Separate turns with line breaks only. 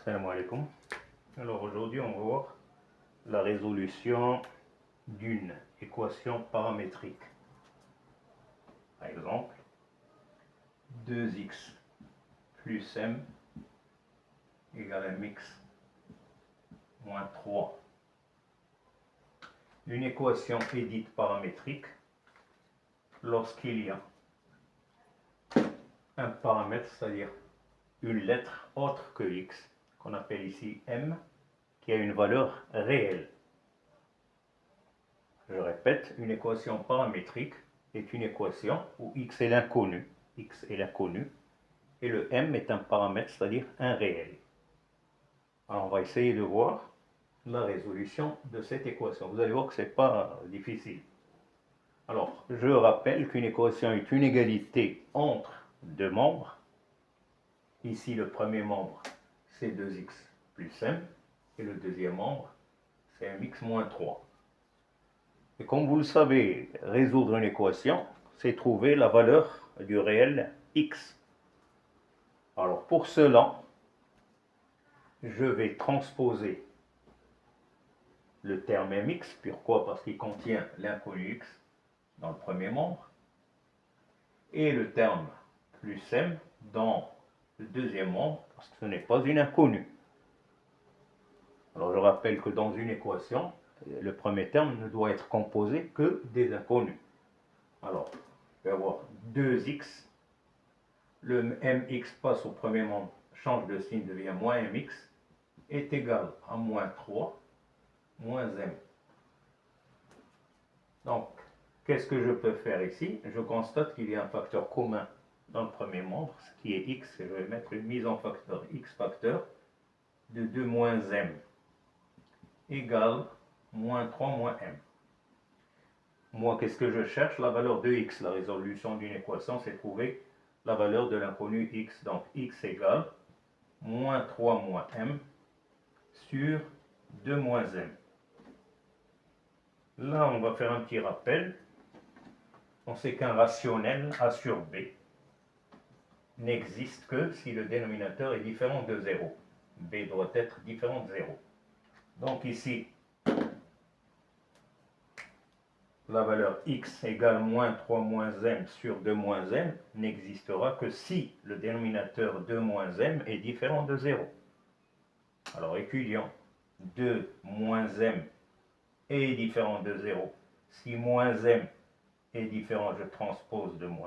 Salam alaikum. Alors aujourd'hui on va voir la résolution d'une équation paramétrique. Par exemple, 2x plus m égale mx moins 3. Une équation est dite paramétrique lorsqu'il y a un paramètre, c'est-à-dire une lettre autre que x, qu'on appelle ici m, qui a une valeur réelle. Je répète, une équation paramétrique est une équation où x est l'inconnu, et le m est un paramètre, c'est-à-dire un réel. Alors on va essayer de voir la résolution de cette équation. Vous allez voir que ce n'est pas difficile. Alors, je rappelle qu'une équation est une égalité entre deux membres. Ici, le premier membre, c'est 2x plus m, et le deuxième membre, c'est mx moins 3. Et comme vous le savez, résoudre une équation, c'est trouver la valeur du réel x. Alors pour cela, je vais transposer le terme mx. Pourquoi? Parce qu'il contient l'inconnu x dans le premier membre, et le terme plus m dans le deuxième membre, parce que ce n'est pas une inconnue. Alors je rappelle que dans une équation, le premier terme ne doit être composé que des inconnus. Alors, je vais avoir 2x, le mx passe au premier membre, change de signe, devient moins mx, est égal à moins 3, moins m. Donc, qu'est-ce que je peux faire ici? Je constate qu'il y a un facteur commun dans le premier membre, ce qui est x, et je vais mettre une mise en facteur x facteur de 2 moins m égale moins 3 moins m. Moi, qu'est-ce que je cherche? La valeur de x. La résolution d'une équation, c'est trouver la valeur de l'inconnu x. Donc, x égale moins 3 moins m sur 2 moins m. Là, on va faire un petit rappel. On sait qu'un rationnel a sur b n'existe que si le dénominateur est différent de 0. b doit être différent de 0. Donc ici, la valeur x égale moins 3 moins m sur 2 moins m n'existera que si le dénominateur 2 moins m est différent de 0. Alors étudions, 2 moins m est différent de 0. Si moins m est différent, je transpose de moins